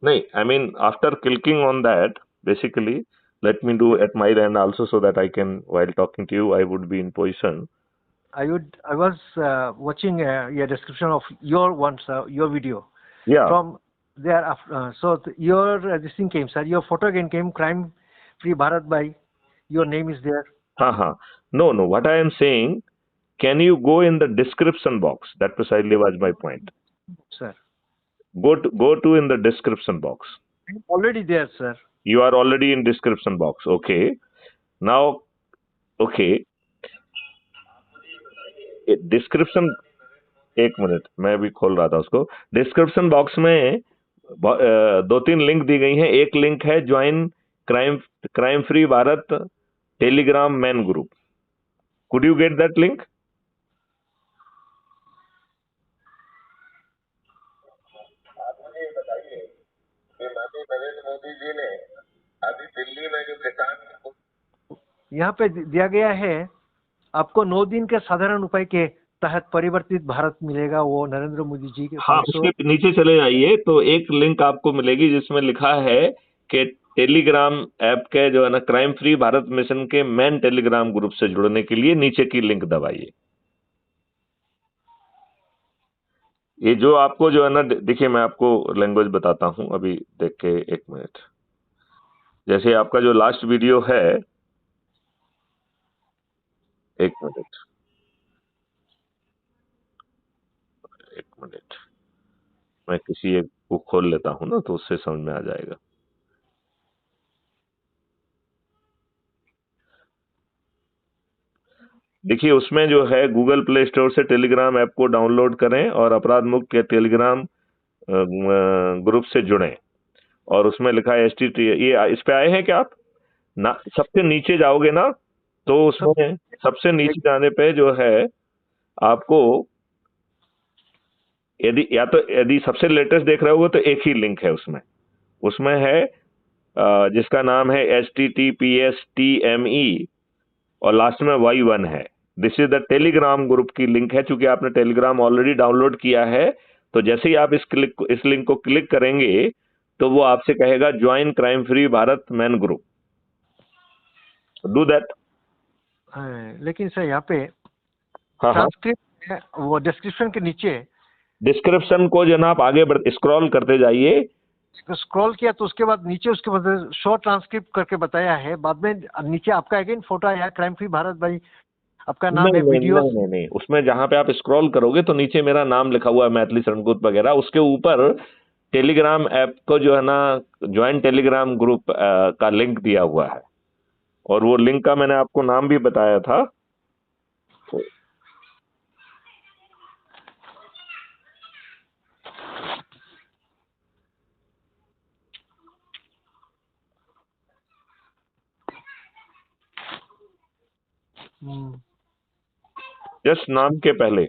Speaker 1: No, I mean after clicking on that, basically, let me do at my end also so that I can, while talking to you, I would be in position.
Speaker 2: I was watching a description of your your video.
Speaker 1: Yeah.
Speaker 2: From there, after, so your this thing came, sir. Your photo again came, Crime Free Bharat by. Your name is there.
Speaker 1: No. What I am saying, can you go in the description box? That precisely was my point.
Speaker 2: Sir.
Speaker 1: Go to in the description box.
Speaker 2: I'm already there, sir.
Speaker 1: You are already in description box. Okay. Now, okay. Description एक minute मैं भी खोल रहा था उसको. Description box में 2-3 link दी गई हैं. एक लिंक है join crime free Bharat Telegram man group. Could you get that link?
Speaker 3: आप मुझे ये बताइए कि माननीय नरेंद्र मोदी जी ने अभी दिल्ली में जो किसान
Speaker 2: यहाँ पे दिया गया है, आपको 9 दिन के साधारण उपाय के तहत परिवर्तित भारत मिलेगा, वो नरेंद्र मोदी जी के.
Speaker 1: हाँ, उसके नीचे चले जाइए तो एक लिंक आपको मिलेगी जिसमें लिखा है कि टेलीग्राम ऐप के जो है ना क्राइम फ्री भारत मिशन के मैन टेलीग्राम ग्रुप से जुड़ने के लिए नीचे की लिंक दबाइए. ये जो आपको जो है ना, देखिए मैं आपको लैंग्वेज बताता हूं अभी देख के. एक मिनट. जैसे आपका जो लास्ट वीडियो है, एक मिनट मैं किसी एक को खोल लेता हूं ना तो उससे समझ में आ जाएगा. देखिए देखिए उसमें जो है गूगल प्ले स्टोर से टेलीग्राम ऐप को डाउनलोड करें और अपराध मुक्त के टेलीग्राम ग्रुप से जुड़ें। और उसमें लिखा है STT, ये इस पे आए हैं क्या आप? ना सबसे नीचे जाओगे ना तो उसमें सबसे नीचे जाने पे जो है आपको, यदि सबसे लेटेस्ट देख रहे हो तो एक ही लिंक है उसमें। उसमें है जिसका नाम है HTTPS/TME और लास्ट में Y1 है। This is the Telegram group की लिंक है। चूंकि आपने टेलीग्राम ऑलरेडी डाउनलोड किया है तो जैसे ही आप इस लिंक को क्लिक करेंगे तो वो आपसे कहेगा join crime free Bharat man group, do that.
Speaker 2: लेकिन सर यहाँ पे
Speaker 1: हाँ हाँ,
Speaker 2: ट्रांसक्रिप्ट है, वो डिस्क्रिप्शन के नीचे
Speaker 1: डिस्क्रिप्शन को जो ना आप आगे स्क्रॉल करते जाइए।
Speaker 2: स्क्रॉल किया तो उसके बाद नीचे उसके बाद शॉर्ट ट्रांसक्रिप्ट करके बताया है, बाद में नीचे आपका अगेन फोटो आया क्राइम फ्री भारत भाई, आपका नाम
Speaker 1: नहीं
Speaker 2: है,
Speaker 1: नहीं
Speaker 2: वीडियो।
Speaker 1: नहीं नहीं नहीं, उसमें जहां पे आप स्क्रॉल करोगे तो नीचे मेरा नाम लिखा हुआ है, मैथिली शरण गुप्त वगैरह। उसके ऊपर टेलीग्राम ऐप को जो है ना ज्वाइन टेलीग्राम ग्रुप का लिंक दिया हुआ है, और वो लिंक का मैंने आपको नाम भी बताया था। जस्ट नाम के पहले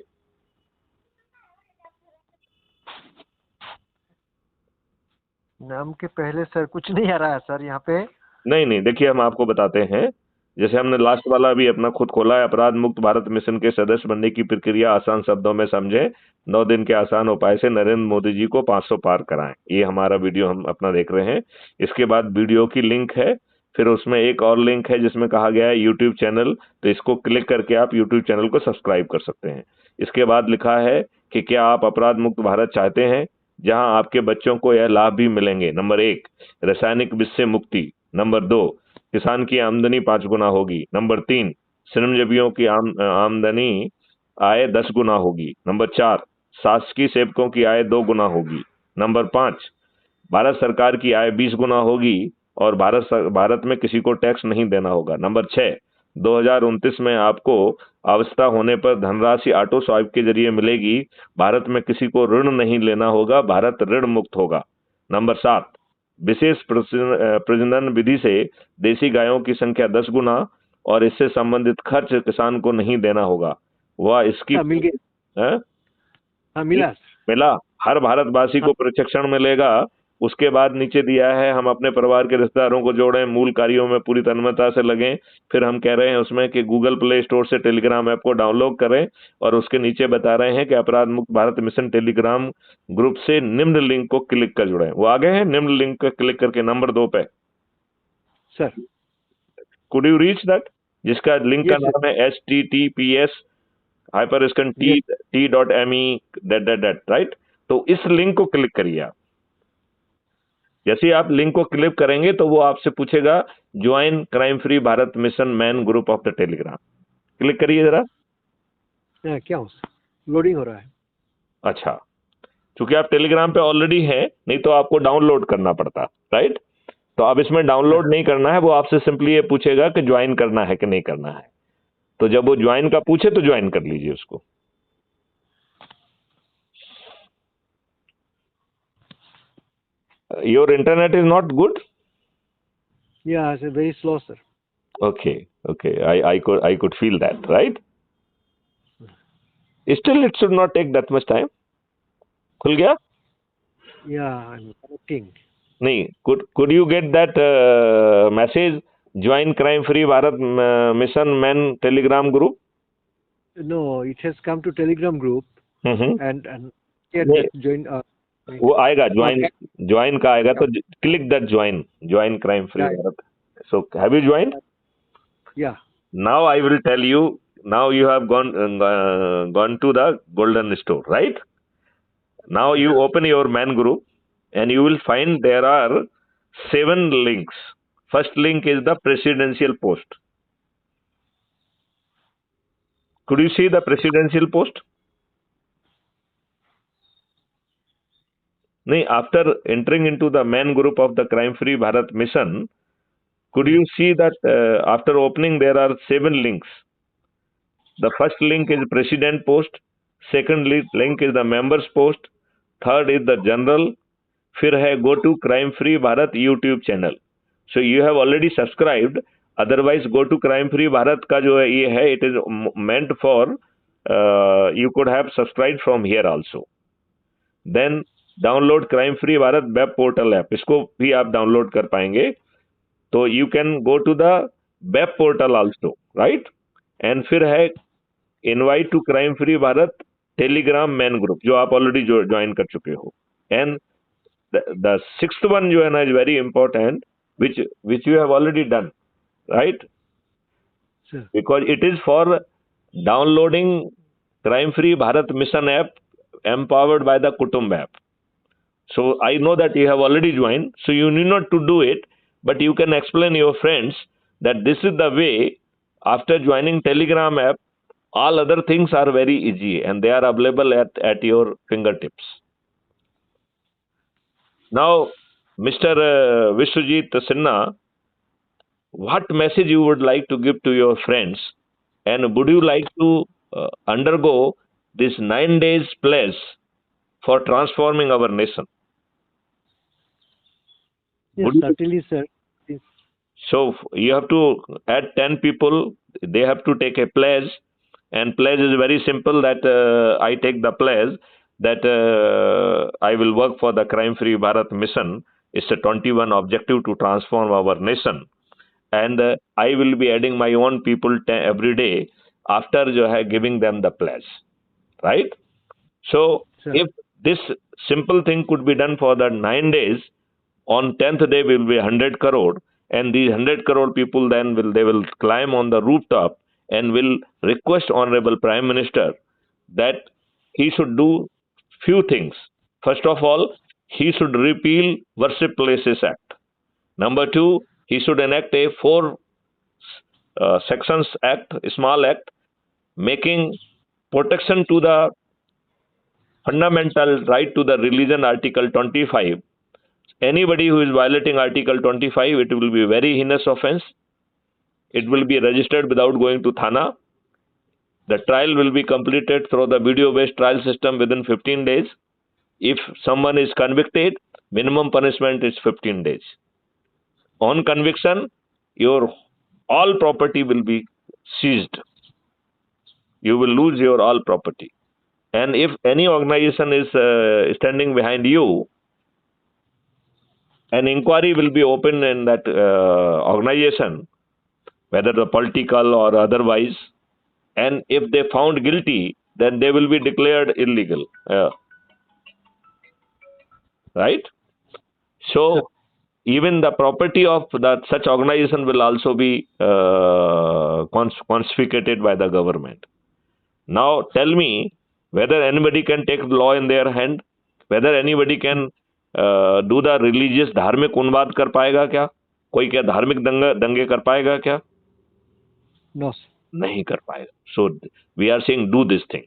Speaker 2: नाम के पहले सर कुछ नहीं आ रहा है सर यहाँ पे।
Speaker 1: नहीं नहीं, देखिए हम आपको बताते हैं। जैसे हमने लास्ट वाला भी अपना खुद खोला है, अपराध मुक्त भारत मिशन के सदस्य बनने की प्रक्रिया आसान शब्दों में समझें, 9 दिन के आसान उपाय से नरेंद्र मोदी जी को 500 पार कराएं। ये हमारा वीडियो हम अपना देख रहे हैं। इसके बाद वीडियो की लिंक है, फिर उसमें एक और लिंक है जिसमें कहा गया है यूट्यूब चैनल, तो इसको क्लिक करके आप यूट्यूब चैनल को सब्सक्राइब कर सकते हैं। इसके बाद लिखा है कि क्या आप अपराध मुक्त भारत चाहते हैं, जहां आपके बच्चों को यह लाभ भी मिलेंगे। नंबर 1, रासायनिक विष से मुक्ति। नंबर 2, किसान की आमदनी 5 गुना होगी। नंबर 3, श्रमजीवियों की आमदनी आय 10 गुना होगी। नंबर 4, शासकीय सेवकों की आय 2 गुना होगी। नंबर 5, भारत सरकार की आय 20 गुना होगी और भारत में किसी को टैक्स नहीं देना होगा। नंबर 6, 2029 में आपको आवश्यकता होने पर धनराशि ऑटो स्वाइप के जरिए मिलेगी। भारत में किसी को ऋण नहीं लेना होगा, भारत ऋण मुक्त होगा। नंबर 7, विशेष प्रजनन विधि से देसी गायों की संख्या 10 गुना और इससे संबंधित खर्च किसान को नहीं देना होगा। वह इसकी
Speaker 2: मिल गया।
Speaker 1: हैं?
Speaker 2: हाँ मिला।
Speaker 1: हर भारतवासी को प्रशिक्षण मिलेगा। उसके बाद नीचे दिया है हम अपने परिवार के रिश्तेदारों को जोड़ें, मूल कार्यों में पूरी तन्मयता से लगें। फिर हम कह रहे हैं उसमें कि गूगल प्ले स्टोर से टेलीग्राम ऐप को डाउनलोड करें, और उसके नीचे बता रहे हैं कि अपराध मुक्त भारत मिशन टेलीग्राम ग्रुप से निम्न लिंक को क्लिक कर जुड़ें। वो आगे हैं, निम्न लिंक को क्लिक करके नंबर 2 पे।
Speaker 2: Sir
Speaker 1: could you reach that, जिसका लिंक का नाम है HTTPS हाइपरस्कन t.me दैट राइट। तो इस लिंक को क्लिक करिए आप। जैसे आप लिंक को क्लिक करेंगे तो वो आपसे पूछेगा join crime free Bharat mission man group of the Telegram. Click करिए जरा।
Speaker 2: क्या हो लोडिंग हो रहा है।
Speaker 1: अच्छा, क्योंकि आप टेलीग्राम पे ऑलरेडी हैं, नहीं तो आपको डाउनलोड करना पड़ता, राइट। तो अब इसमें डाउनलोड नहीं करना है, वो आपसे सिंपली ये पूछेगा कि ज्वाइन करना है कि नहीं करना है। तो जब वो ज्वाइन का पूछे तो ज्वाइन कर लीजिए उसको। Your internet is not good.
Speaker 2: Yeah, it's very slow, sir.
Speaker 1: Okay, I could feel that, right? Still, it should not take that much time. खुल गया?
Speaker 2: Yeah, I'm connecting.
Speaker 1: नहीं, could you get that message? Join Crime Free Bharat Mission Man Telegram group.
Speaker 2: No, it has come to Telegram group and here
Speaker 1: नहीं,
Speaker 2: that join.
Speaker 1: वो आएगा join का आएगा तो click that join crime free Bharat. So have you joined?
Speaker 2: Yeah.
Speaker 1: Now I will tell you. Now you have gone to the golden store, right? Now you open your man group and you will find there are 7 links. First link is the presidential post. Could you see the presidential post? No, after entering into the man group of the Crime Free Bharat Mission, could you see that after opening there are 7 links? The first link is president post, second link is the members post, third is the general, फिर है go to Crime Free Bharat YouTube channel. So you have already subscribed, otherwise go to Crime Free Bharat का जो है ये है, it is meant for you could have subscribed from here also. Then download Crime Free Bharat web portal app, इसको भी आप download कर पाएंगे. तो you can go to the web portal also, right? And फिर है invite to Crime Free Bharat Telegram main group, जो आप ऑलरेडी ज्वाइन कर चुके हो. And the sixth one जो है ना is very important, which you have already done, right?
Speaker 2: Sure.
Speaker 1: Because it is for downloading Crime Free Bharat Mission app empowered by the Kutumb app. So I know that you have already joined, so you need not to do it, but you can explain your friends that this is the way. After joining Telegram app, all other things are very easy and they are available at your fingertips. Now, Mr. Vishwajit Sinha, what message you would like to give to your friends, and would you like to undergo this 9 days pledge for transforming our nation?
Speaker 2: Yes,
Speaker 1: Would you-
Speaker 2: certainly, sir. Yes.
Speaker 1: So you have to add 10 people, they have to take a pledge, and pledge is very simple, that I take the pledge that I will work for the Crime Free Bharat Mission. It's a 21 objective to transform our nation, and I will be adding my own people every day after giving them the pledge, right? So
Speaker 2: Sure.
Speaker 1: if this simple thing could be done for the 9 days, on 10th day will be 100 crore, and these 100 crore people then will climb on the rooftop and will request Honorable Prime Minister that he should do few things. First of all, he should repeal Worship Places Act. Number two, he should enact a 4 sections act, a small act, making protection to the fundamental right to the religion, Article 25. Anybody who is violating Article 25, it will be a very heinous offense. It will be registered without going to Thana. The trial will be completed through the video-based trial system within 15 days. If someone is convicted, minimum punishment is 15 days. On conviction, your all property will be seized. You will lose your all property. And if any organization is standing behind you, an inquiry will be opened in that organization, whether the political or otherwise, and if they found guilty, then they will be declared illegal. Right? So even the property of such organization will also be confiscated by the government. Now tell me whether anybody can take the law in their hand, whether anybody can do the religious धार्मिक उन्माद कर पाएगा क्या? कोई क्या धार्मिक दंगे कर पाएगा क्या?
Speaker 2: No, sir.
Speaker 1: नहीं कर पाएगा. So we are saying do this thing.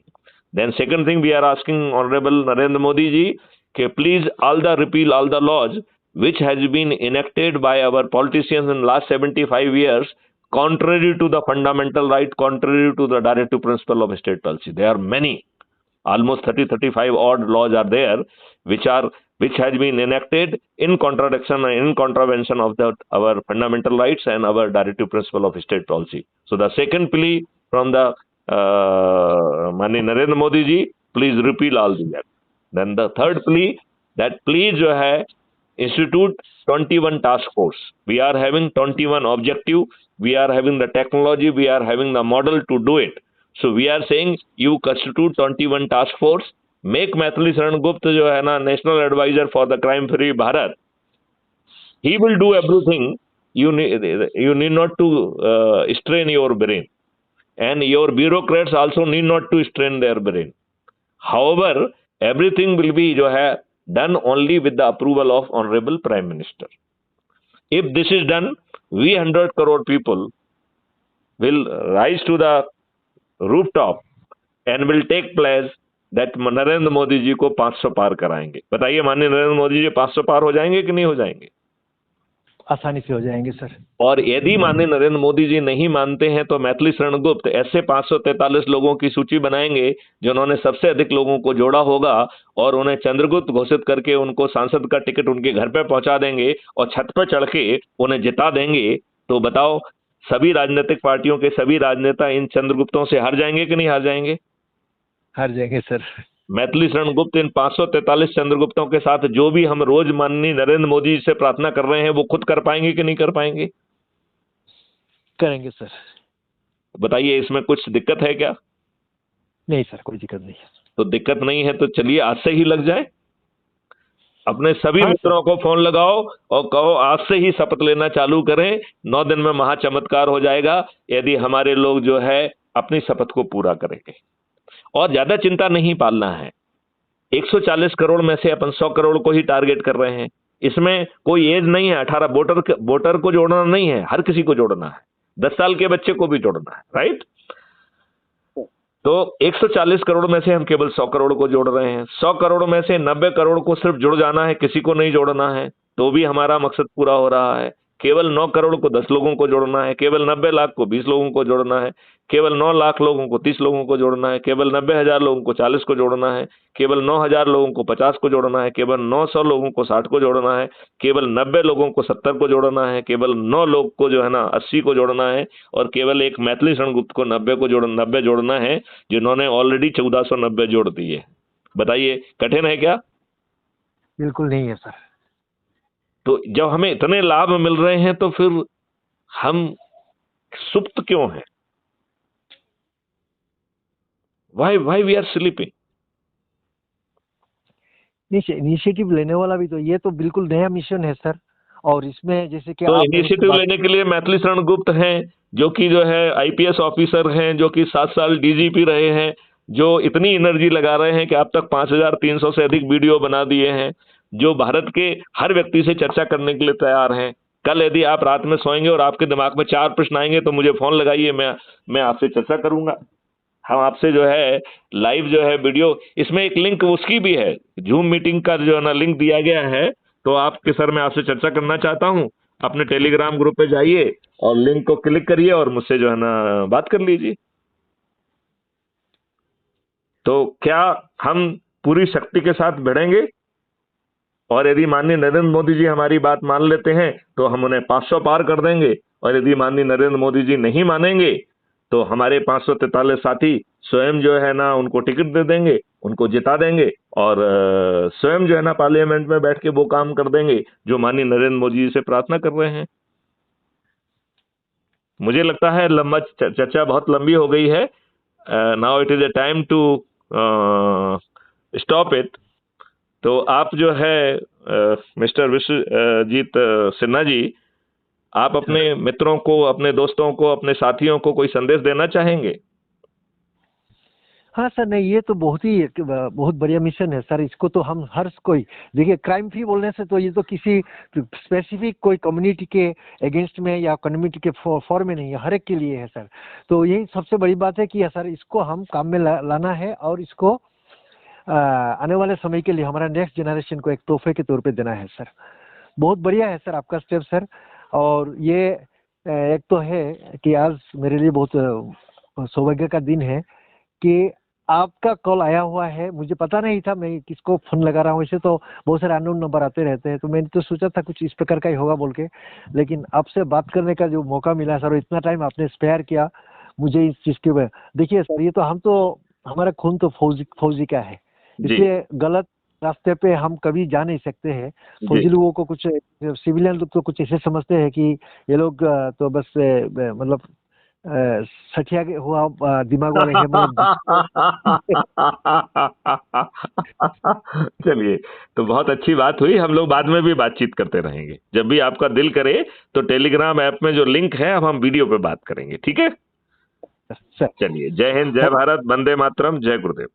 Speaker 1: Then second thing, we are asking Honorable Narendra Modi ji, please repeal all the laws which has been enacted by our politicians in last 75 years, contrary to the fundamental right, contrary to the directive principle of state policy. There are many, almost 35 odd laws are there, which has been enacted in contradiction and in contravention of our fundamental rights and our directive principle of state policy. So the second plea from the Mani Narendra Modi ji, please repeal all these acts. Then the third plea, that please institute 21 task force. We are having 21 objective, we are having the technology, we are having the model to do it. So we are saying you constitute 21 task force, make Maithili Sharan Gupt जो है ना national advisor for the Crime Free Bharat. He will do everything. You need not to strain your brain, and your bureaucrats also need not to strain their brain. However, everything will be done only with the approval of Honorable Prime Minister. If this is done, we 100 crore people will rise to the rooftop and will take pledge that Narendra Modi ji को 500 पार कराएंगे. बताइए माननीय नरेंद्र मोदी जी 500 पार हो जाएंगे कि नहीं हो जाएंगे?
Speaker 2: आसानी से हो जाएंगे सर।
Speaker 1: और यदि माननीय नरेंद्र मोदी जी नहीं मानते हैं तो मैथिली शरण गुप्त ऐसे 543 लोगों की सूची बनाएंगे जिन्होंने सबसे अधिक लोगों को जोड़ा होगा, और उन्हें चंद्रगुप्त घोषित करके उनको सांसद का टिकट उनके घर पे पहुंचा देंगे और छत पे चढ़ के उन्हें जिता देंगे। तो बताओ, सभी राजनीतिक पार्टियों के सभी राजनेता इन चंद्रगुप्तों से हार जाएंगे कि नहीं हार जाएंगे?
Speaker 2: हार जाएंगे सर।
Speaker 1: मैथिली शरण गुप्त इन 543 चंद्रगुप्तों के साथ जो भी हम रोज माननीय नरेंद्र मोदी जी से प्रार्थना कर रहे हैं वो खुद कर पाएंगे कि नहीं कर पाएंगे?
Speaker 2: करेंगे सर।
Speaker 1: बताइए, इसमें कुछ दिक्कत है क्या?
Speaker 2: नहीं सर, कोई दिक्कत नहीं है।
Speaker 1: तो दिक्कत नहीं है तो चलिए आज से ही लग जाए। अपने सभी मित्रों को फोन लगाओ और कहो आज से ही शपथ लेना चालू करें। 9 दिन में महाचमत्कार हो जाएगा यदि हमारे लोग जो है अपनी शपथ को पूरा करेंगे। और ज्यादा चिंता नहीं पालना है। 140 करोड़ में से अपन 100 करोड़ को ही टारगेट कर रहे हैं। इसमें कोई एज नहीं है, 18 वोटर को जोड़ना नहीं है, हर किसी को जोड़ना है, 10 साल के बच्चे को भी जोड़ना है, राइट? तो 140 करोड़ में से हम केवल 100 करोड़ को जोड़ रहे हैं। 100 करोड़ में से 90 करोड़ को सिर्फ जुड़ जाना है, किसी को नहीं जोड़ना है, तो भी हमारा मकसद पूरा हो रहा है। केवल 9 करोड़ को 10 लोगों को जोड़ना है, केवल 90 लाख को 20 लोगों को जोड़ना है, केवल 9 लाख लोगों को 30 लोगों को जोड़ना है, केवल 90,000 लोगों को 40 को जोड़ना है, केवल 9,000 लोगों को 50 को जोड़ना है, केवल 900 लोगों को 60 को जोड़ना है, केवल 90 लोगों को 70 को जोड़ना है, केवल 9 लोग को जो है ना 80 को जोड़ना है, और केवल एक मैथिली शरण गुप्त को 90 जोड़ना है, जिन्होंने ऑलरेडी 1490 जोड़ दिए। बताइए, कठिन है क्या?
Speaker 2: बिल्कुल नहीं है सर।
Speaker 1: तो जब हमें इतने लाभ मिल रहे हैं तो फिर हम सुप्त क्यों हैं? Why we are sleeping?
Speaker 2: Initiative लेने वाला भी तो ये तो बिल्कुल नया मिशन है सर। और इसमें जैसे कि
Speaker 1: तो इनिशिएटिव लेने के लिए मैथिली शरण गुप्त हैं, जो कि जो है आईपीएस ऑफिसर हैं, जो कि 7 साल डीजीपी रहे हैं, जो इतनी एनर्जी लगा रहे हैं कि अब तक 5300 से अधिक वीडियो बना दिए हैं, जो भारत के हर व्यक्ति से चर्चा करने के लिए तैयार हैं। कल यदि आप रात में सोएंगे और आपके दिमाग में 4 प्रश्न आएंगे तो मुझे फोन लगाइए, मैं आपसे चर्चा करूंगा। हम आपसे जो है लाइव जो है वीडियो, इसमें एक लिंक उसकी भी है, जूम मीटिंग का जो है ना लिंक दिया गया है। तो आपके सर मैं आपसे चर्चा करना चाहता हूं, अपने टेलीग्राम ग्रुप पे जाइए और लिंक को क्लिक करिए और मुझसे जो है ना बात कर लीजिए। तो क्या हम पूरी शक्ति के साथ भिड़ेंगे? और यदि माननीय नरेंद्र मोदी जी हमारी बात मान लेते हैं तो हम उन्हें 500 पार कर देंगे, और यदि माननीय नरेंद्र मोदी जी नहीं मानेंगे तो हमारे 543 साथी स्वयं जो है ना उनको टिकट दे देंगे, उनको जिता देंगे, और स्वयं जो है ना पार्लियामेंट में बैठ के वो काम कर देंगे जो माननीय नरेंद्र मोदी जी से प्रार्थना कर रहे हैं। मुझे लगता है लंबा चर्चा बहुत लंबी हो गई है। Now it is a time to stop it. तो आप जो है मिस्टर विश्वजीत सिन्हा जी, आप अपने मित्रों को, अपने दोस्तों को, अपने साथियों को कोई संदेश देना चाहेंगे?
Speaker 2: हाँ सर, नहीं ये तो बहुत बढ़िया मिशन है सर। इसको तो हम हर कोई, देखिए क्राइम फ्री बोलने से तो ये तो किसी स्पेसिफिक कोई कम्युनिटी के अगेंस्ट में या कम्युनिटी के फॉर में नहीं है, हर एक के लिए है सर। तो यही सबसे बड़ी बात है कि सर इसको हम काम में लाना है और इसको आने वाले समय के लिए हमारा नेक्स्ट जनरेशन को एक तोहफे के तौर पे देना है सर। बहुत बढ़िया है सर आपका स्टेप सर। और ये एक तो है कि आज मेरे लिए बहुत सौभाग्य का दिन है कि आपका कॉल आया हुआ है। मुझे पता नहीं था, मैं किसको फोन लगा रहा हूँ। इसे तो बहुत सारे अननोन नंबर आते रहते हैं, तो मैंने तो सोचा था कुछ इस प्रकार का ही होगा बोल के, लेकिन आपसे बात करने का जो मौका मिला सर, इतना टाइम आपने स्पेयर किया मुझे इस चीज के। देखिए सर, ये तो हमारा खून तो फौजी का है, इसलिए गलत रास्ते पे हम कभी जा नहीं सकते हैं। फौजी लोगों को कुछ, सिविलियन लोग तो कुछ ऐसे समझते हैं कि ये लोग तो बस मतलब सठिया हुआ दिमाग वाले हैं।
Speaker 1: चलिए, तो बहुत अच्छी बात हुई। हम लोग बाद में भी बातचीत करते रहेंगे। जब भी आपका दिल करे तो टेलीग्राम ऐप में जो लिंक है अब हम वीडियो पे बात करेंगे, ठीक है? चलिए, जय हिंद, जय भारत, वंदे मातरम, जय गुरुदेव।